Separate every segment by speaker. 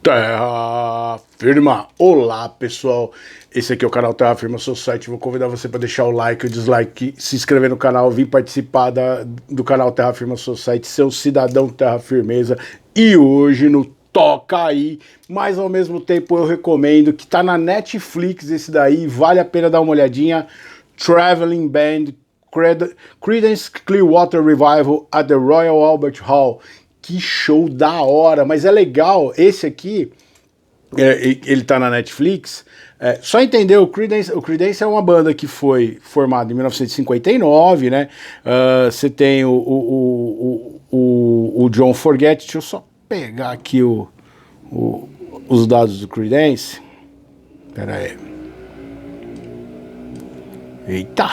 Speaker 1: Terra Firma! Olá pessoal, esse aqui é o canal Terra Firma, seu site. Vou convidar você para deixar o like, o dislike, se inscrever no canal, vir participar do canal Terra Firma, seu site, ser um cidadão Terra Firmeza. E hoje no Toca Aí, mas ao mesmo tempo eu recomendo, que tá na Netflix esse daí, vale a pena dar uma olhadinha. Traveling Band, Creedence Clearwater Revival at the Royal Albert Hall. Que show da hora, mas é legal, esse aqui, ele tá na Netflix, só entender, o Creedence é uma banda que foi formada em 1959, né, você tem o John Forget, deixa eu só pegar aqui os dados do Creedence, pera aí, eita,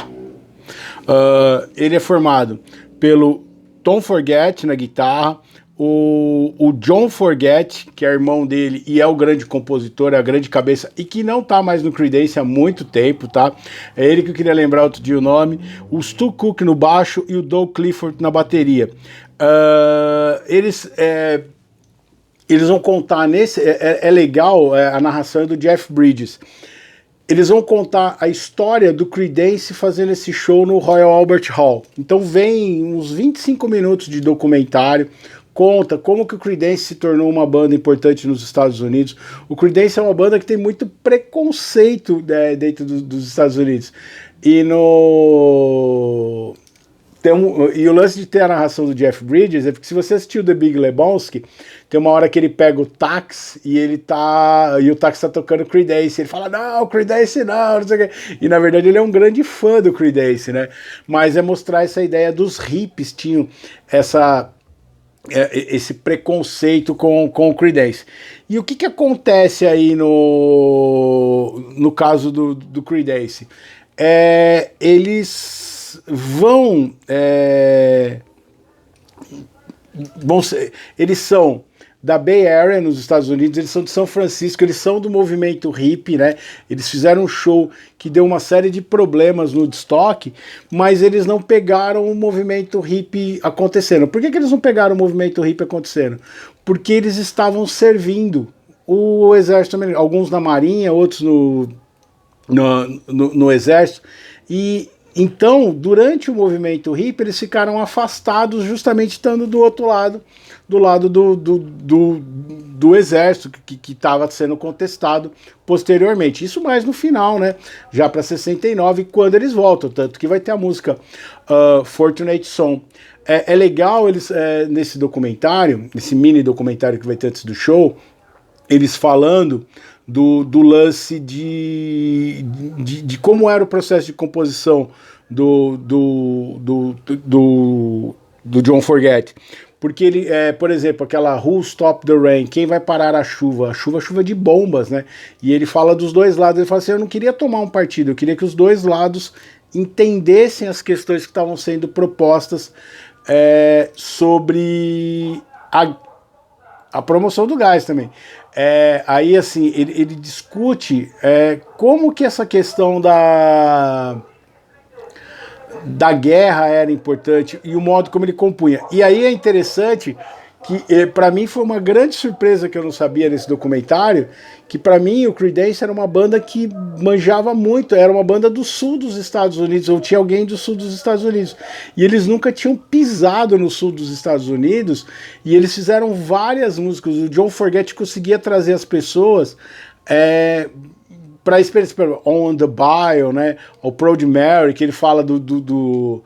Speaker 1: ele é formado pelo Tom Forget na guitarra, o John Forget, que é irmão dele e é o grande compositor, é a grande cabeça, e que não tá mais no Creedence há muito tempo, tá? É ele que eu queria lembrar outro dia o nome. O Stu Cook no baixo e o Doug Clifford na bateria. Eles vão contar nesse... É legal a narração do Jeff Bridges. Eles vão contar a história do Creedence fazendo esse show no Royal Albert Hall. Então vem uns 25 minutos de documentário, conta como que o Creedence se tornou uma banda importante nos Estados Unidos. O Creedence é uma banda que tem muito preconceito, né, dentro dos Estados Unidos. E o lance de ter a narração do Jeff Bridges é porque, se você assistiu The Big Lebowski, tem uma hora que ele pega o táxi e o táxi tá tocando Creedence. Ele fala, não, Creedence não sei o quê. E na verdade ele é um grande fã do Creedence, né? Mas é mostrar essa ideia dos hippies tinham esse preconceito com o Creedence. E o que acontece aí no caso do Creedence? Eles vão eles são da Bay Area, nos Estados Unidos, eles são de São Francisco, eles são do movimento hippie, né? Eles fizeram um show que deu uma série de problemas no Woodstock, mas eles não pegaram o movimento hippie acontecendo. Por que eles não pegaram o movimento hippie acontecendo? Porque eles estavam servindo o exército americano, alguns na marinha, outros no exército, e então, durante o movimento hippie, eles ficaram afastados, justamente estando do outro lado, do lado do exército, que estava sendo contestado posteriormente. Isso mais no final, né? Já para 69, quando eles voltam. Tanto que vai ter a música Fortunate Son. É legal eles, nesse documentário, nesse mini documentário que vai ter antes do show, eles falando do lance de como era o processo de composição do John Forget. Porque ele, por exemplo, aquela Who Stop the Rain, quem vai parar a chuva? A chuva de bombas, né? E ele fala dos dois lados, ele fala assim, eu não queria tomar um partido, eu queria que os dois lados entendessem as questões que estavam sendo propostas sobre a promoção do gás também. Aí, assim, ele discute como que essa questão da guerra era importante e o modo como ele compunha. E aí é interessante que, para mim, foi uma grande surpresa que eu não sabia nesse documentário, que para mim o Creedence era uma banda que manjava muito, era uma banda do sul dos Estados Unidos, ou tinha alguém do sul dos Estados Unidos, e eles nunca tinham pisado no sul dos Estados Unidos, e eles fizeram várias músicas. O John Forget conseguia trazer as pessoas para a experiência, On the Bio, né, o Proud Mary, que ele fala do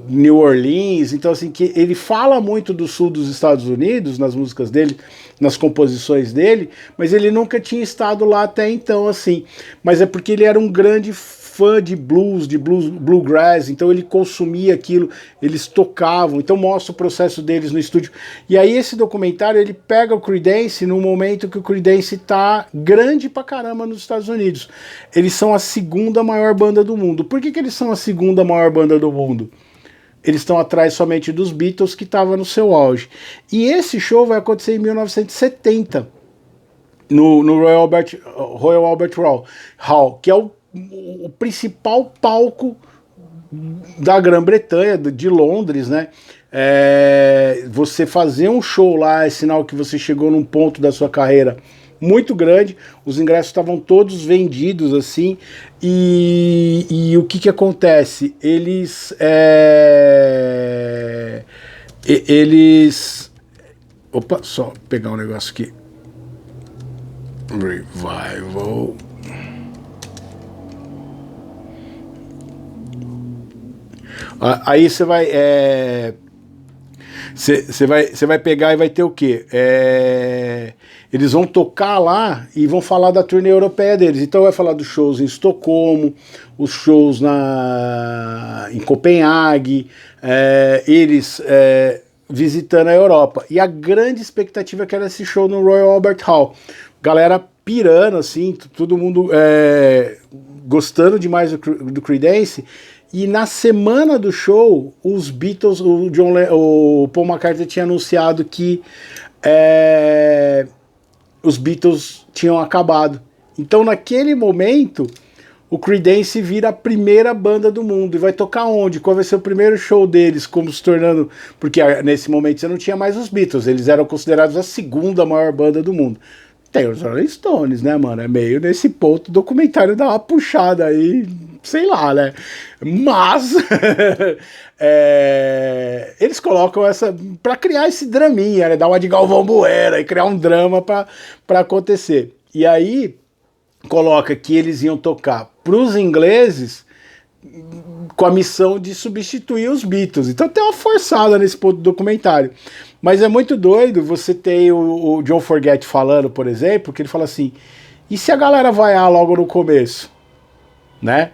Speaker 1: New Orleans. Então, assim, que ele fala muito do sul dos Estados Unidos nas músicas dele, nas composições dele, mas ele nunca tinha estado lá até então, assim. Mas é porque ele era um grande fã de bluegrass, então ele consumia aquilo, eles tocavam, então mostra o processo deles no estúdio. E aí esse documentário, ele pega o Creedence no momento que o Creedence tá grande pra caramba nos Estados Unidos. Eles são a segunda maior banda do mundo. Por que eles são a segunda maior banda do mundo? Eles estão atrás somente dos Beatles, que estava no seu auge. E esse show vai acontecer em 1970, no Royal Albert Hall, que é o principal palco da Grã-Bretanha, de Londres, né? Você fazer um show lá é sinal que você chegou num ponto da sua carreira muito grande. Os ingressos estavam todos vendidos assim, e o que que acontece? Eles, opa, só pegar um negócio aqui. Revival. Aí você vai, você vai pegar e vai ter o quê? Eles vão tocar lá e vão falar da turnê europeia deles. Então vai falar dos shows em Estocolmo, os shows em Copenhague, eles visitando a Europa. E a grande expectativa é que era esse show no Royal Albert Hall. Galera pirando, assim, todo mundo gostando demais do Creedence. E na semana do show, os Beatles, o Paul McCartney tinha anunciado que os Beatles tinham acabado. Então, naquele momento, o Creedence vira a primeira banda do mundo. E vai tocar onde? Qual vai ser o primeiro show deles? Como se tornando... Porque nesse momento você não tinha mais os Beatles. Eles eram considerados a segunda maior banda do mundo. Tem os Rolling Stones, né, mano? É meio nesse ponto o documentário dá uma puxada aí, sei lá, né? Mas eles colocam essa pra criar esse draminha, né? Dar uma de Galvão Bueno e criar um drama pra acontecer. E aí coloca que eles iam tocar pros ingleses com a missão de substituir os Beatles. Então tem uma forçada nesse ponto do documentário. Mas é muito doido, você tem o John Forget falando, por exemplo, que ele fala assim, e se a galera vaiar logo no começo? Né?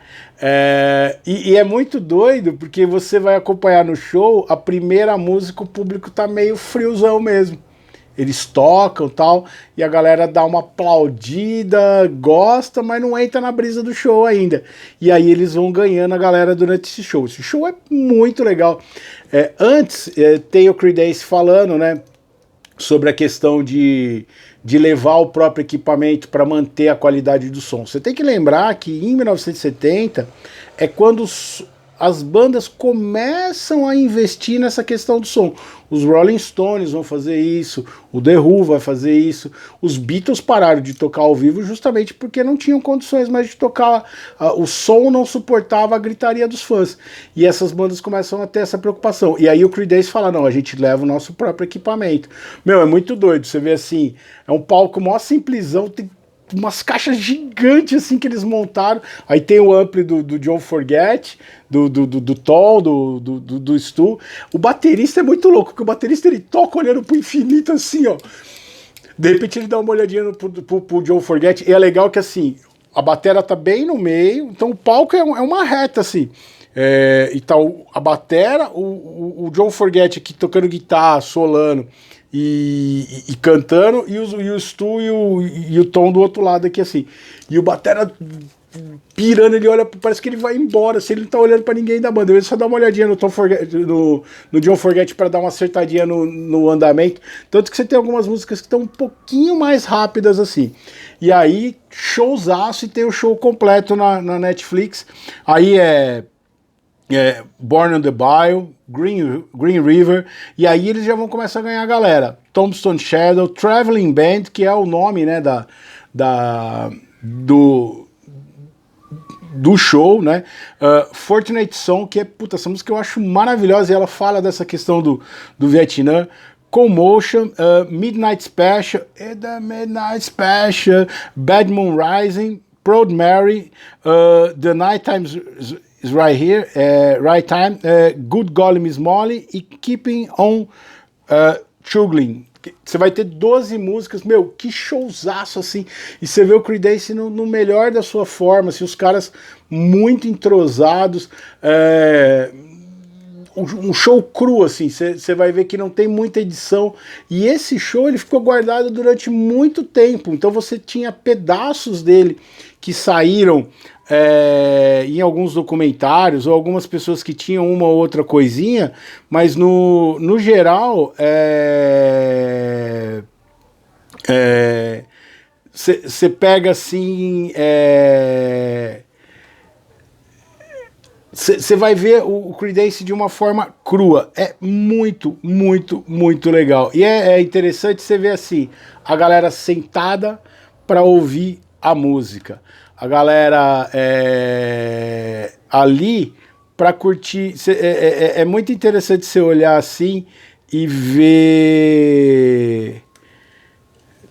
Speaker 1: E é muito doido, porque você vai acompanhar no show, a primeira música, o público tá meio friozão mesmo. Eles tocam e tal, e a galera dá uma aplaudida, gosta, mas não entra na brisa do show ainda. E aí eles vão ganhando a galera durante esse show. Esse show é muito legal. Antes, tem o Creedence falando, né, sobre a questão de levar o próprio equipamento para manter a qualidade do som. Você tem que lembrar que em 1970 é quando as bandas começam a investir nessa questão do som. Os Rolling Stones vão fazer isso, o The Who vai fazer isso, os Beatles pararam de tocar ao vivo justamente porque não tinham condições mais de tocar, o som não suportava a gritaria dos fãs. E essas bandas começam a ter essa preocupação. E aí o Creedence fala, não, a gente leva o nosso próprio equipamento. Meu, é muito doido, você vê assim, é um palco mó simplesão, tem umas caixas gigantes assim que eles montaram. Aí tem o ampli do John Forget, do Tom, do Stu. O baterista é muito louco, porque o baterista ele toca olhando pro infinito assim, ó. De repente ele dá uma olhadinha pro John Forget. E é legal que assim, a batera tá bem no meio, então o palco é uma reta assim. E tá a batera, o John Forget aqui tocando guitarra, solando e cantando, e o Stu e o Tom do outro lado aqui assim. E o batera pirando, ele olha, parece que ele vai embora, se ele não tá olhando pra ninguém da banda. Ele só dá uma olhadinha no John Forget pra dar uma acertadinha no andamento. Tanto que você tem algumas músicas que estão um pouquinho mais rápidas assim. E aí, showzaço, e tem o show completo na Netflix. Aí Born on the Bayou, Green River, e aí eles já vão começar a ganhar a galera. Tombstone Shadow, Traveling Band, que é o nome, né, do show, né? Fortunate Song, que puta, essa música eu acho maravilhosa, e ela fala dessa questão do Vietnã. Commotion, Midnight Special, Midnight Special, Bad Moon Rising, Proud Mary, The Night Times is Right Here, Right Time, Good Golly Miss Molly e Keeping on Chugging. Você vai ter 12 músicas, meu, que showzaço assim. E você vê o Creedence no melhor da sua forma, assim, os caras muito entrosados, um show cru, assim, você vai ver que não tem muita edição, e esse show ele ficou guardado durante muito tempo, então você tinha pedaços dele que saíram em alguns documentários, ou algumas pessoas que tinham uma ou outra coisinha, mas no geral você pega assim você vai ver o Creedence de uma forma crua. É muito, muito, muito legal. E é interessante você ver assim, a galera sentada para ouvir a música. A galera ali para curtir. É muito interessante você olhar assim e ver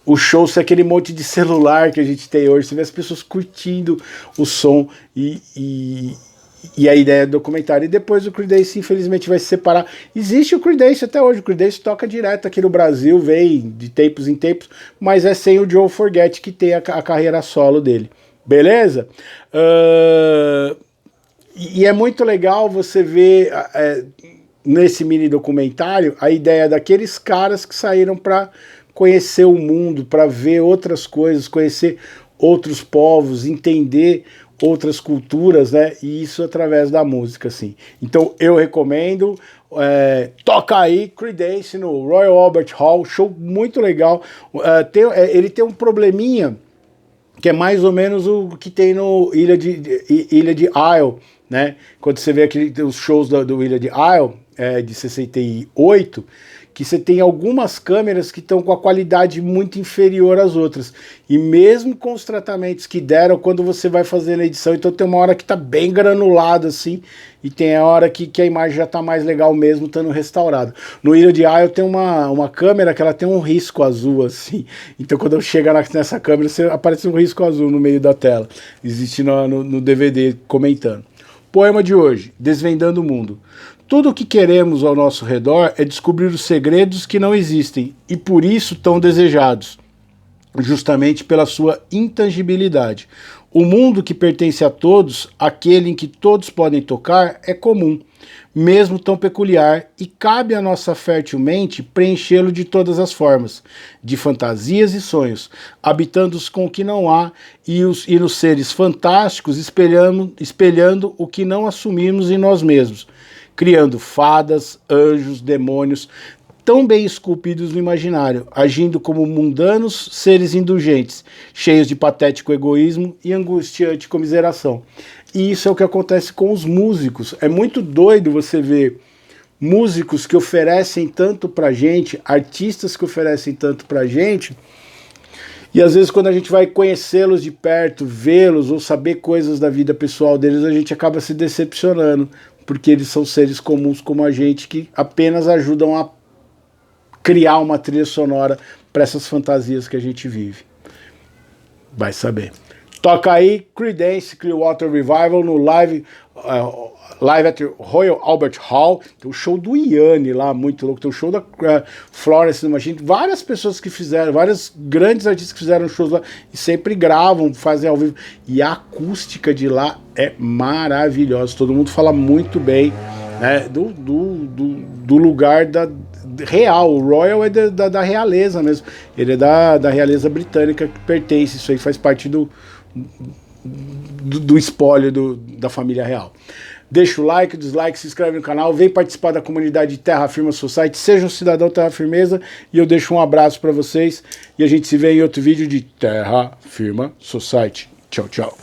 Speaker 1: o show ser aquele monte de celular que a gente tem hoje. Você vê as pessoas curtindo o som e a ideia do documentário. E depois o Creedence, infelizmente, vai se separar. Existe o Creedence até hoje. O Creedence toca direto aqui no Brasil, vem de tempos em tempos, mas é sem o Joe Forget, que tem a carreira solo dele. Beleza? E é muito legal você ver nesse mini documentário a ideia daqueles caras que saíram para conhecer o mundo, para ver outras coisas, conhecer outros povos, entender outras culturas, né? E isso através da música, assim. Então eu recomendo. Toca aí Creedence no Royal Albert Hall, show muito legal. Ele tem um probleminha que é mais ou menos o que tem no Ilha de Isle, né? Quando você vê os shows do Ilha de Isle, de 68, que você tem algumas câmeras que estão com a qualidade muito inferior às outras. E mesmo com os tratamentos que deram, quando você vai fazer na edição, então tem uma hora que tá bem granulado assim, e tem a hora que a imagem já tá mais legal mesmo, estando restaurada. No Ilha de Isle tem uma câmera que ela tem um risco azul assim, então quando eu chego nessa câmera, aparece um risco azul no meio da tela. Existe no DVD comentando. Poema de hoje, Desvendando o Mundo. Tudo o que queremos ao nosso redor é descobrir os segredos que não existem e por isso tão desejados, justamente pela sua intangibilidade. O mundo que pertence a todos, aquele em que todos podem tocar, é comum, mesmo tão peculiar, e cabe à nossa fértil mente preenchê-lo de todas as formas, de fantasias e sonhos, habitando-os com o que não há e nos seres fantásticos espelhando o que não assumimos em nós mesmos, criando fadas, anjos, demônios, tão bem esculpidos no imaginário, agindo como mundanos seres indulgentes, cheios de patético egoísmo e angustiante comiseração. E isso é o que acontece com os músicos. É muito doido você ver músicos que oferecem tanto pra gente, artistas que oferecem tanto pra gente, e às vezes quando a gente vai conhecê-los de perto, vê-los ou saber coisas da vida pessoal deles, a gente acaba se decepcionando, porque eles são seres comuns como a gente que apenas ajudam a criar uma trilha sonora para essas fantasias que a gente vive. Vai saber. Toca aí Creedence Clearwater Revival no live at Royal Albert Hall. Tem o show do Yanni lá, muito louco. Tem o show da Florence Machine. Várias pessoas que fizeram, vários grandes artistas que fizeram shows lá e sempre gravam, fazem ao vivo. E a acústica de lá é maravilhosa. Todo mundo fala muito bem, né, do lugar real. O Royal é da realeza mesmo. Ele é da realeza britânica que pertence. Isso aí faz parte do espólio da família real. Deixa o like, o dislike, se inscreve no canal, vem participar da comunidade Terra Firma Society, seja um cidadão Terra Firmeza, e eu deixo um abraço para vocês e a gente se vê em outro vídeo de Terra Firma Society. Tchau, tchau.